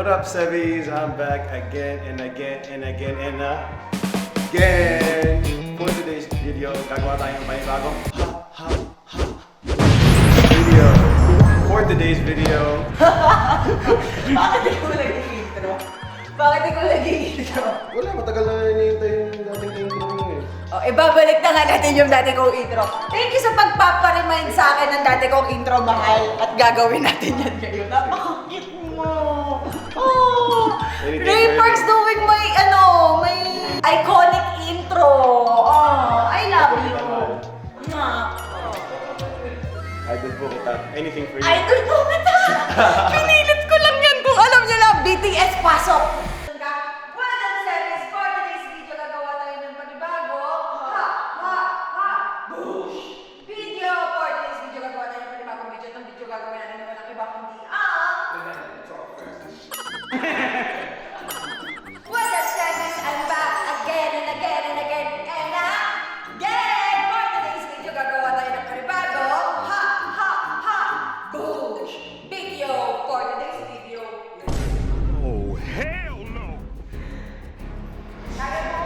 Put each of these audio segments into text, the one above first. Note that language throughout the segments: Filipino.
What up, Sevies? I'm back again and again and again and again. For today's video, gagawa tayong may bagong video. For today's video. Bakit di ko nag-intro? Bakit di ko nag-intro? Wala, matagal na hinihintay yung dating intro nyo eh. Oh, ibabalik na nga natin yung dati kong intro. Thank you sa pagpaparemind sa akin ng dati kong intro, mahal. At gagawin natin yan ngayon. Napakakit mo. Oh, Ray Parks doing my iconic intro. Oh, I love you. Idol po kita. Anything for you. Idol mo kita! Pinilit ko lang yan kung alam niyo lang. BTS, pasok! Welcome sa Series. For today's video, gagawa tayo ng panibago. Boosh! Video! For today's video, gagawa tayo ng panibagong video. Itong video gagawin natin naman ang iba kundi What's up, Series? I'm back again and again and again and again! For today's video, gagawa tayo ng panibago. Boosh! Video! For today's video. Oh, hell no! Sabi mo!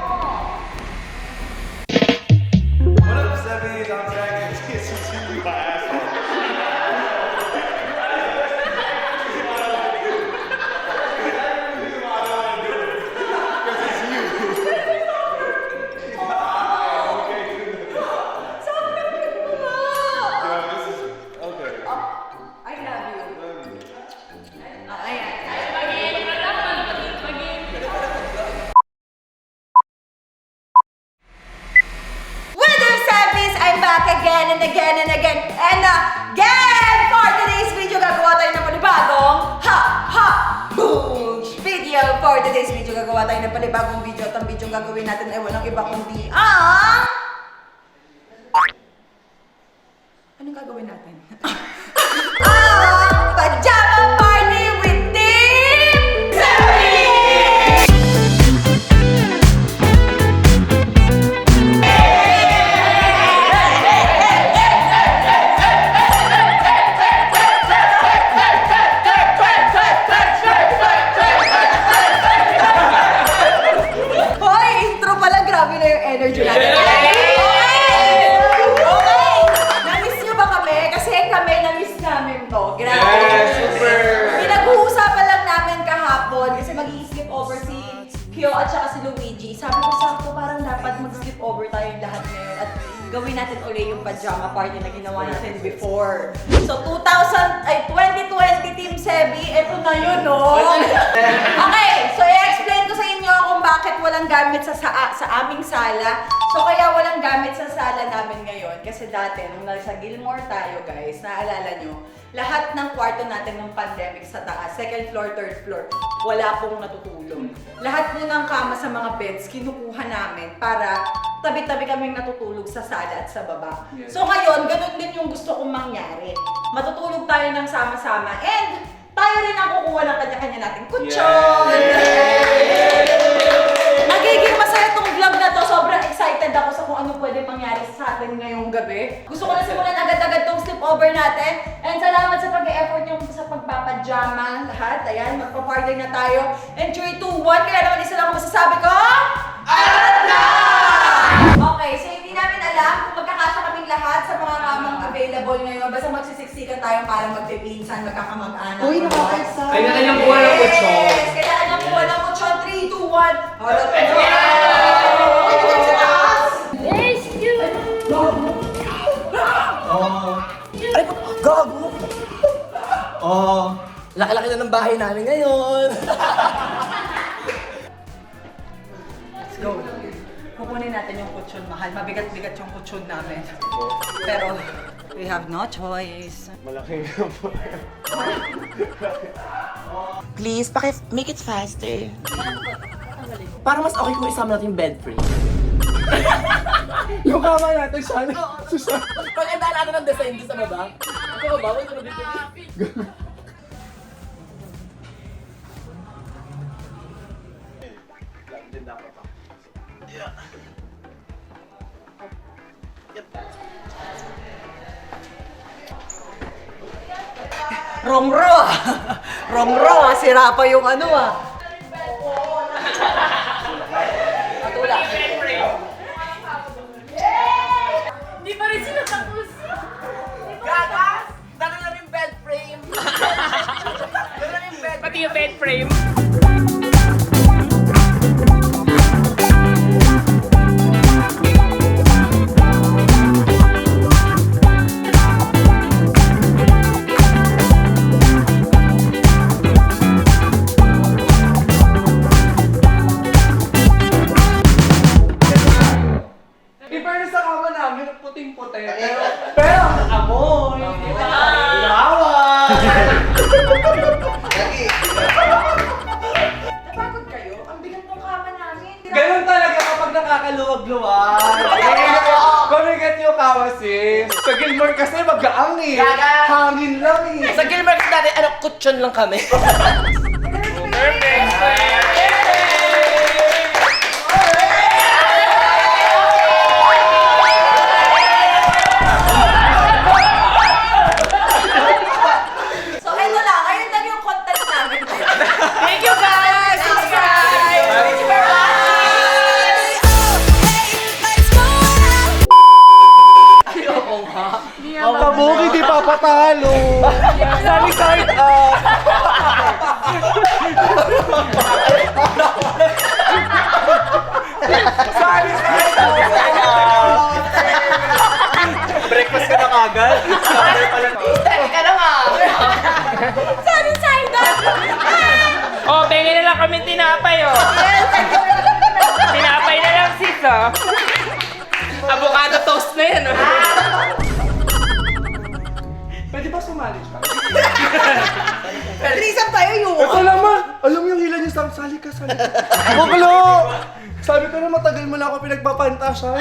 What up, Sevies? I'm back and it's you, my asshole. Sobrang cute mo nga! Okay. I love you. Ayan. Weather Service, I'm back again and again and again and again! For today's video, gagawa tayo ng panibagong boosh! Video! For today's video, gagawa tayo ng panibagong video at ang video gagawin natin ay walang iba kundi anong gagawin natin? Pajama party with Team Sevies! Hoy, intro pala, grabe na yung energy natin. Okay! Na-miss nyo ba kami? Kasi kami, na-miss namin to. Grabe. Yes, super! Pinag-uusapan lang namin kahapon kasi mag-i-skip over si Kyo at saka si Luigi. Sabi ko sakto parang dapat mag-skip over tayong lahat ngayon at gawin natin ulit yung pajama party na ginawa natin before. So 2020 Team Sebi, eto na yun, no? Okay, so i-explain ko sa inyo kung bakit walang gamit sa aming sala. So kaya walang gamit sa sala namin ngayon kasi dati nung nasa Gilmore tayo, guys, naalala nyo, lahat ng kwarto natin nung pandemic sa taas, second floor, third floor, wala pong natutulog. Lahat po ng kama sa mga beds, kinukuha namin para tabi-tabi kaming natutulog sa sala at sa baba. So ngayon, ganun din yung gusto kong mangyari. Matutulog tayo ng sama-sama and tayo rin ang kukuha ng kanya-kanya nating kutsyon! Magiging masaya tong vlog na to. Sobrang excited ako sa kung ano pwede mangyari sa atin ngayong gabi. Gusto ko na simulan agad-agad tong sleepover natin. And salamat sa pag-e-effort nyo sa pagpapajama lahat. Ayan, magpa-party na tayo. And 3, 2, 1. Kaya naman isa lang ako masasabi ko. Alat na! Okay, so hindi namin alam kung magkakasya kaming lahat sa mga kamang available ngayon. Basta magsisiksikan tayo para magpipinsan, magkakamag-anak. Uy, nakaka-excite! Kanya-kanyang buwan ng kutsyon. Yes! Kanya-kanyang buwan ng kutsyon. 3, 2, 1. Alat na! Ay, gago! Oh, laki-laki na ng bahay namin ngayon. Let's go. Kukunin natin yung kutsyon, mahal. Mabigat-bigat yung kutsyon namin. Pero, we have no choice. Malaking po. Please, make it faster. Para mas okay kung isama natin yung bed free. Yung kama natin, sana. Pag-enda natin ng design dito sa baba. Sa baba, wait ko na dito. Rongro! Wrong ah. Sira pa yung ano ah. Matula. Hindi pa rin sila tapos. Gagas! Dala na rin bed frame. Dala na rin bed Pati yung bed frame. In fairness sa kama namin, puting-puti. Pero ang amoy. Lawa. Napagod kayo? Ang bigat ng kama namin. Ganun talaga kapag nakakaluwag-luwag. Kumigat yung kama, sis. Sa Gilmore kasi magaang eh. Gaga. Hangin lang eh. Sa Gilmore dati, kutsyon lang kami. So, ito lang. Ayun lang yung content namin. Thank you guys! Subscribe! Thank you very much! Ayoko nga. Ang kabuki, di papatalo. Sunny side up. Sunny side up. Breakfast ka na kagad? Supper pa lang. Teka na nga! Sorry, Saida! Oh, pengen na lang kami tinapay, oh. Tinapay na lang, sis, oh. Avocado toast na yan, oh. Pwede ba sumali siya? Threesome tayo yung... Ito naman! Alam mo yung hila niya, sali ka, sali ka. Buklo! Sabi ko na matagal mo na ako pinagpapantasyan.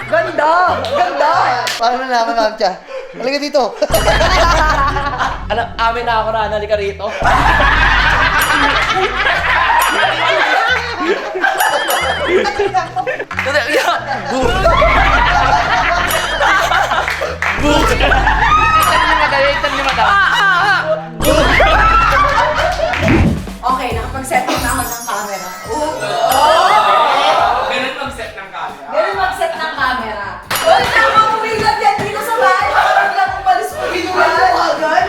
Ganda! Ganda! Paano nalaman, ma'am Tia? Halika dito. Amin na ako, Rana. Halika rito. Okay, nakapag-set up na ako ng camera. Ganun mag-set ng camera. Ganun mag-set ng camera. Wala na akong umilat yan dito sa bahay. Parang lang umalis ko binulan.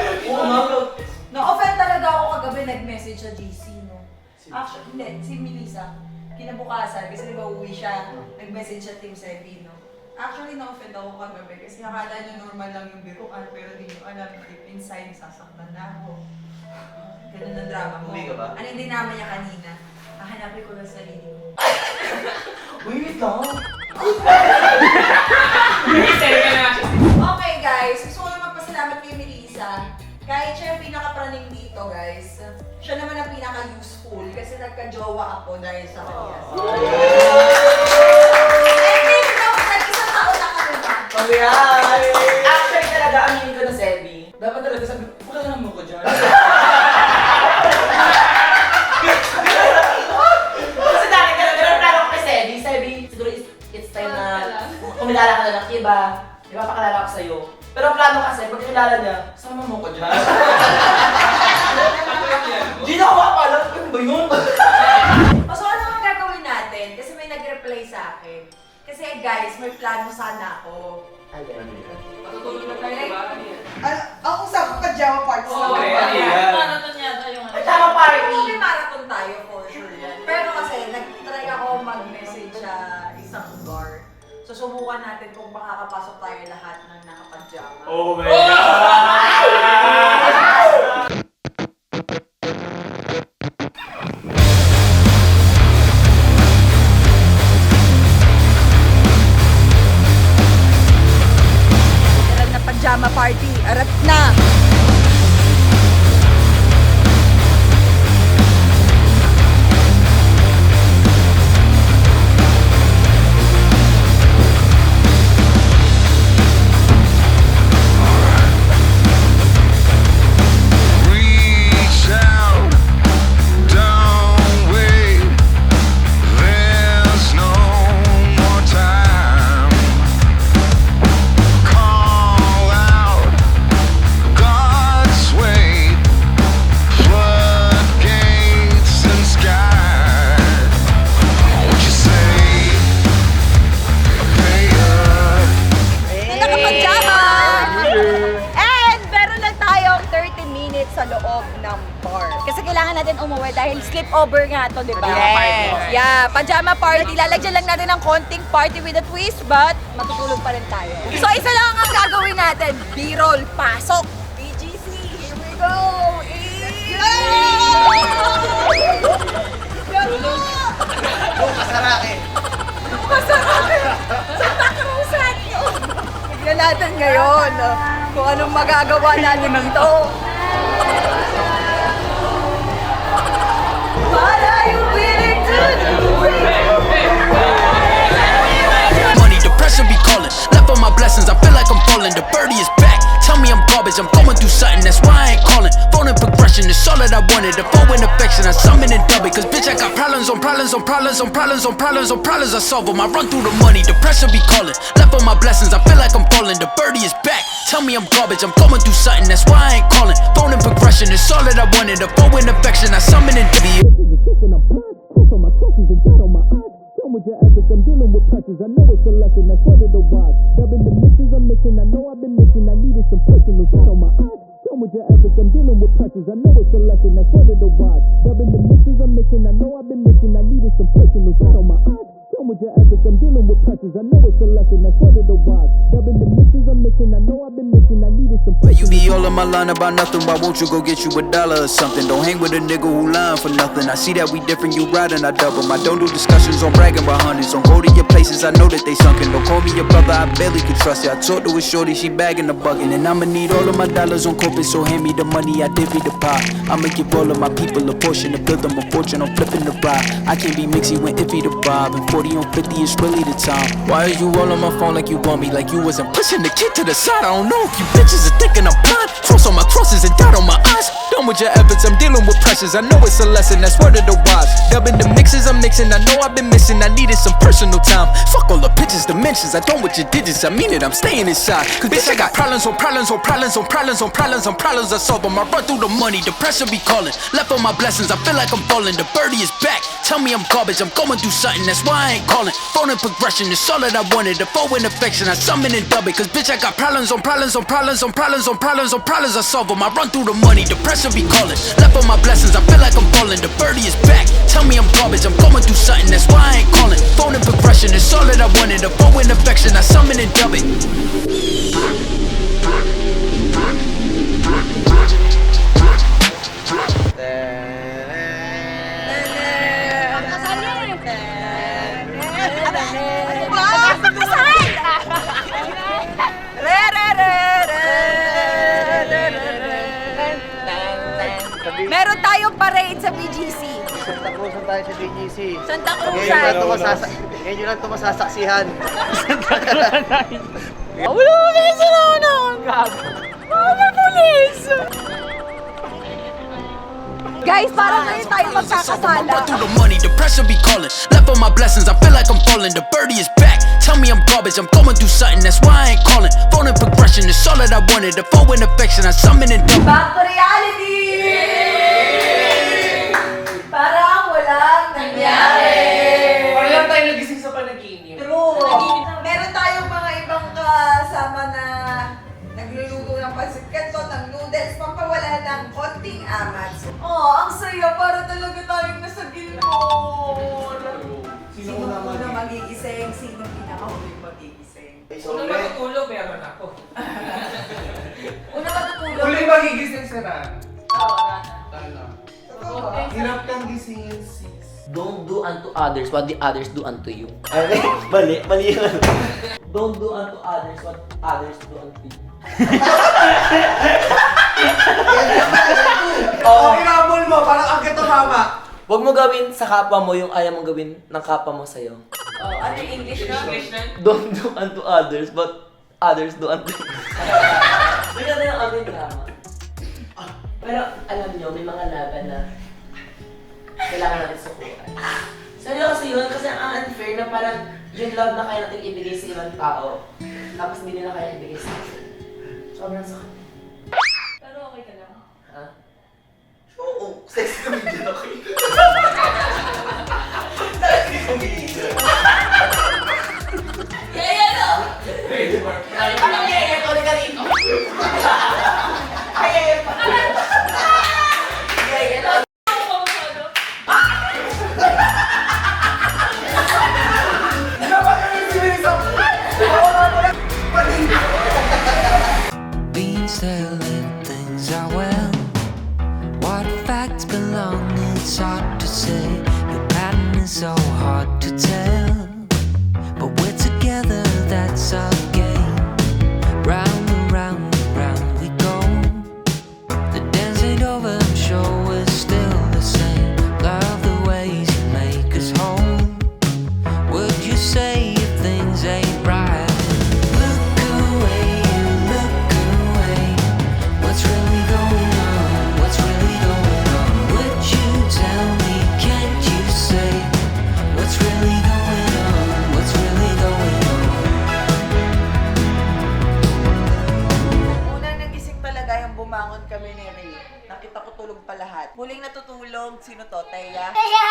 Na-offend talaga ako kagabi, nag-message sa GC, no? Actually, hindi, si Melissa. Kinabukasan, kasi diba uwi siya, nag-message sa Team Sebi, no? Actually, na-offend ako kagabi kasi akala niya normal lang yung biruan, pero di nyo alam, deep inside, sasaktan na ako. Ganun ang drama mo. Uwi ka ba? Ano yung dinama niya kanina? Hahanapin ko lang sarili ko. Uy, wait lang. Seri ka na. Okay guys, gusto ko lang magpasalamat kay Melissa. Kahit siya yung pinaka-praning dito guys, siya naman ang pinaka-useful kasi nagka-jowa ako dahil sa kanya. And maybe nag-isang taon na kami ba? Actually talaga, aminin ko na Sebi. Dapat talaga sabi, pakalaman mo ko dyan. Kasi dati talaga, nagplano ko kay Sebi. Sebi, siguro it's time na kumilala ka na ng iba. Ipapakalala ko sa'yo. Pero ang plano kasi, pag kilala niya, sama mo ko dyan. Di na ako makapalam. Ano ba yun? O so ano ang gagawin natin? Kasi may nag-reply sa akin. Kasi guys, may plano sana ako. Matutulog na tayo, diba? Ano yan? Ang usap ko ka-Java parts Oo, lang. ayan. Marathon yata yung ano. Tama party. May marathon tayo for sure yan. Pero kasi nag-try ako mag-message sa isang bar. So subukan natin kung makakapasok tayo lahat ng nakapajama. Oh my God! Meron na pajama party. Arat na! loob ng bar. Kasi kailangan natin umuwi dahil sleepover nga to, di ba? Yes. Yeah, pajama party. Lalagyan lang natin ng konting party with a twist, but matutulog pa rin tayo. So, isa lang ang gagawin natin. B-roll, pasok. BGC, here we go. Kasaraki. Masarap! Santa Cruzan yun! Tignan natin ngayon kung anong magagawa natin dito. What are you willing to do? Money, the pressure be calling. Left on my blessings, I feel like I'm falling. The birdie is back. Tell me I'm garbage, I'm going through something, that's why I ain't calling. Phone and progression, it's all that I wanted. The phone in affection, I summon and dub it. Cause bitch, I got problems on problems on problems on problems on problems on problems, I solve them. I run through the money, the pressure be calling. Left on my blessings, I feel like I'm falling. The birdie is back. Tell me I'm garbage, I'm going through something, that's why I ain't calling. Phone and progression, it's all that I wanted. The phone in affection, I summon and dub it. With your efforts, I'm dealing with pressures. I know it's a lesson, that's one of the wise. Dubbing the mixes I'm mixing, I know I've been missing. I needed some personal shit on my eyes. Done with your efforts, I'm dealing with pressures. I know it's a lesson, that's one of the wise. Dubbing the mixes I'm mixing, I know I've been missing. I needed some personal shit on my eyes. Done with your efforts, I'm dealing with pressures. I know it's a lesson, that's one of the wise. Dubbing the mixes I'm mixing, I know I've been missing. I needed some. But you be all on my line about nothing. Why won't you go get you $1 or something? Don't hang with a nigga who lying for nothing. I see that we different, you riding, I double. I don't do discussions on bragging about hundreds. Don't go to your places, I know that they sunken. Don't call me your brother, I barely can trust you. I talked to a shorty, she bagging the bucket. And I'ma need all of my dollars on corporate, so hand me the money, I divvy the pie. I'ma give all of my people a portion to build them a fortune, I'm flipping the ride. I can't be mixy when iffy the vibe. And 40 on 50 is really the time. Why are you all on my phone like you want me? Like you wasn't pushing the kid to the side. I don't know if you bitches are thinking I'm blind. Cross on my crosses and doubt on my eyes. Done with your efforts, I'm dealing with pressures. I know it's a lesson, that's word of the wise. Dubbing the mixes I'm mixing, I know I've been missing. I needed some personal time. Fuck all the pictures, dimensions. I don't with your digits, I mean it, I'm staying inside. Cause bitch, I got problems on problems on problems on problems on problems on problems. I solve them, I run through the money, the pressure be calling. Left on my blessings, I feel like I'm falling. The birdie is back. Tell me I'm garbage, I'm going through something, that's why I ain't calling. Phone and progression, it's all that I wanted. The phone in affection, I summon and dub it. Cause bitch, I got problems on problems on problems on problems on problems on problems. I solve them, I run through the money, the pressure be calling. Left on my blessings, I feel like I'm falling. The birdie is back. Tell me I'm garbage, I'm going through something, that's why I ain't calling. Phone and progression, it's all that I wanted. The phone in affection, I summon and dub it. Meron tayong parade sa BGC. Santa Cruzan tayo sa BGC. Santa Ngayon nyo lang ito masasaksihan. Wala mo na sinunod! Mga pulis! Guys, parang ngayon tayo magkakasala. Run through the money, the pressure be calling. Left on my blessings, I feel like I'm falling. The birdie is back. Tell me I'm garbage, I'm going through something, that's why I ain't calling. Phone and progression, it's all that I wanted. The phone in affection, I summon and dub. Back to reality! Parang walang nangyari. Parang lang tayo nagising sa panaginip. True. Meron tayong mga ibang kasama na nagluluto ng pancit canton, ng noodles, pampawala ng konting amats. Oh, ang saya. Para talaga tayong nasa Gilmore. Sino una magigising? Sino pinakahuling magigising? Una matutulog, meron ako. Una matutulog? Uli magigising si Ran. Oo, Rana. Hirap kang gisingin, sis. Don't do unto others what the others do unto you. Ay, mali yun. Don't do unto others what others do unto you. Oh, hinabol mo, parang agad tumama. Huwag mo gawin sa kapwa mo yung ayaw mong gawin ng kapwa mo sa'yo. Oh, ano yung English na? Don't do unto others what others do unto you. Maganda yung amin drama. Pero alam nyo, may mga laban na kailangan natin sukuran. Seryoso yun, kasi ang unfair na parang yung love na kaya natin ibigay sa ibang tao, tapos hindi nila kaya ibigay sa atin. Sobrang sakit. Pero okay ka lang. Ha? Oo, sex kami din ako. Ano yaya ko rin ka rito? Ay, facts belong, it's hard to say. Your pattern is so hard to tell. But we're together, that's our game. Round and round and round we go. The dance ain't over, I'm sure we're still the same. Love the ways you make us whole. Would you say if things ain't right? Look away, look away. What's really going on? What's really going on? Would you tell me, can't you say? What's really going on? What's really going on? Unang nagising talaga yung bumangon kami ni Ray. Nakita ko tulog pa lahat. Muling natutulog, sino to? Teya? Teya.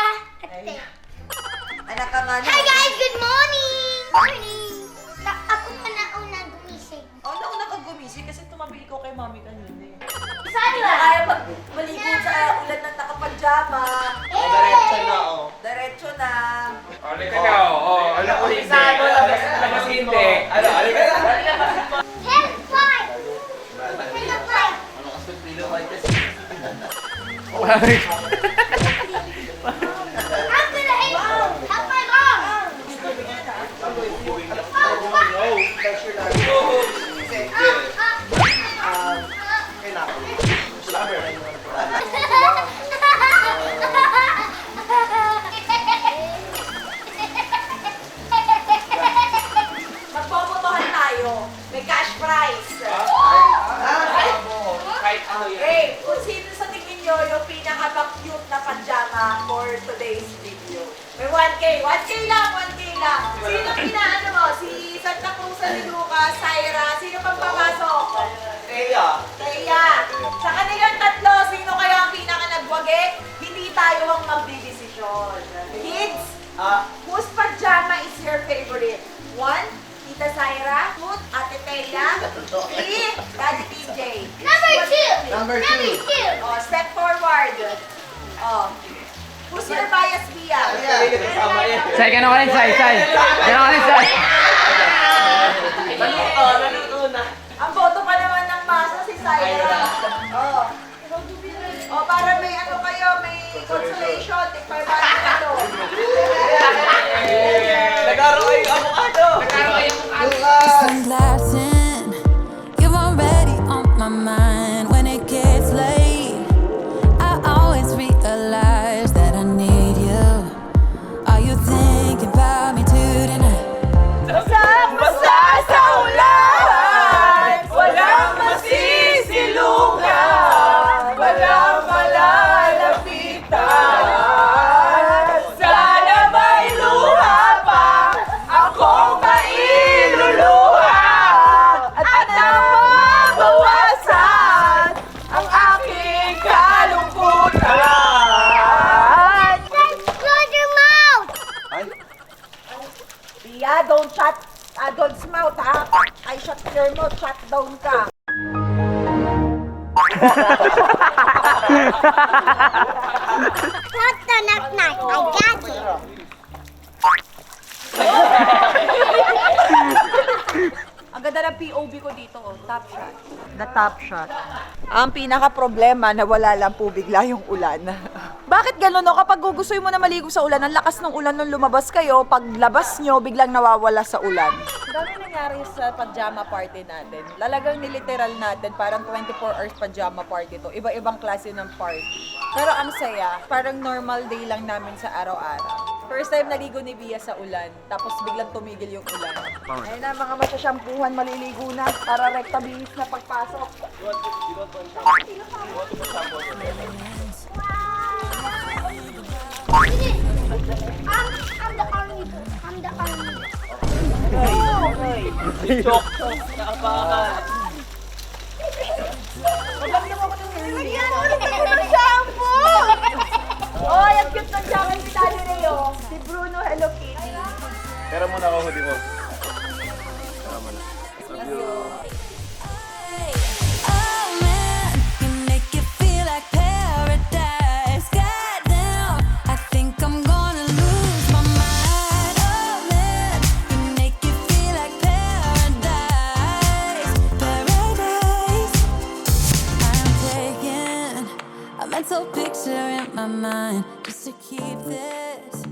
Anak ka nga Hi guys! Good morning! Morning! Ako pa na una gumising. Oh, nauna ka gumising kasi tumabi ko kay mami kanina eh. Saan Hindi na kaya maligo sa ulan ng nakapajama. Diretso na, oh. Diretso na. Halika na, Ano ko hindi? Labas hindi. Halika na. Help five! Help five! Ano kasi pilo white kasi? I'm gonna help my mom! Magbobotohan tayo. May cash prize. Kahit ano yan. Hey, kung sino sa tingin nyo yung pinaka-cute na pajama for today's video. May 1K. 1K lang, 1K lang. Sino pinaano mo? Si Santa Cruz, ni Lucas, Syra. Sino pang papasok? Teya. Kaya, sa kanilang tatlo, sino kaya ang pinaka-nagwagi? Hindi tayo ang magdidesisyon. Kids, whose pajama is your favorite? 1, Tita Syra. 2, Ate Teya. 3, Daddy TJ. Number two! Number two. Oh, step forward. Oh. Who's your bias, Bia? Say, gano'n ka rin, Say. Gano'n ka rin, Say. Naluto na. Ang boto pa naman ng masa si Syra. Oh. Oh, para may ano kayo, may consolation. Tikpay ba ito? Nagaro kayo yung avocado. I'm laughing. You're already on my mind when it gets late. I always realize that I need you. Are you thinking about me tonight? Basa sa ulan, walang masisilukan, walang malalapitan. Sana may luha pa, akong mailuluha, at nang mabawasan ang aking kalungkutan. Close your mouth! Tia, don't shut Adolf's mouth, ha? I shut your mouth, shut down ka. Not the knock knock, I got you. Ang ganda ng POV ko dito, oh. Top shot. The top shot. Ang pinaka-problema na wala lang po bigla yung ulan. Bakit gano'n, no? Kapag gugustuhin mo na maligo sa ulan, ang lakas ng ulan nung lumabas kayo, pag labas nyo, biglang nawawala sa ulan. Ang dami nangyari sa pajama party natin. Lalagang niliteral natin, parang 24 hours pajama party to. Iba-ibang klase ng party. Pero ang saya, parang normal day lang namin sa araw-araw. First time naligo ni Bia sa ulan, tapos biglang tumigil yung ulan. Ayun na, mga masyashampuhan, maliligo na para rekta bihis na pagpasok. I'm the army. I'm the army. Chok. Nakapakan. Maganda mo ko ng shampoo! Oh, yung cute ng jacket ni Daddy Leo. Si Bruno Hello Kitty. Pero muna ako hoodie mo. Oh man, you make it feel like paradise. Goddamn, I think I'm gonna lose my mind. Oh man, you make it feel like paradise. mental picture in my mind just to keep this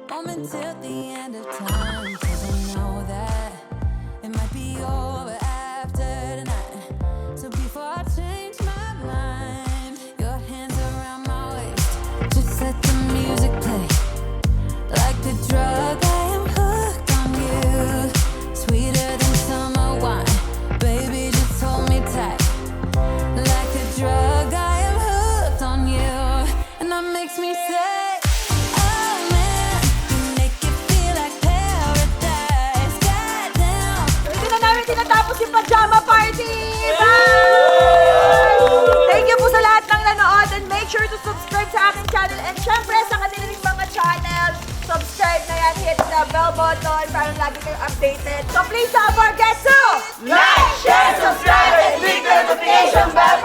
moment till the end of time. 'Cause I know that it might be over after tonight. So before I change my mind, your hands around my waist, just let the music play. Like a drug, I am hooked on you. Sweeter than summer wine, baby, just hold me tight. Like a drug, I am hooked on you. And that makes me say, oh man, you make it feel like paradise. Goddamn. Hindi na namin tinatapos yung pajama party! Bye! Thank you po sa lahat ng nanood and make sure to subscribe sa aking channel and syempre sa kanilang mga channel. Subscribe na yan, hit the bell button para lagi kayong updated. So please don't forget to like, share, subscribe, and click the notification bell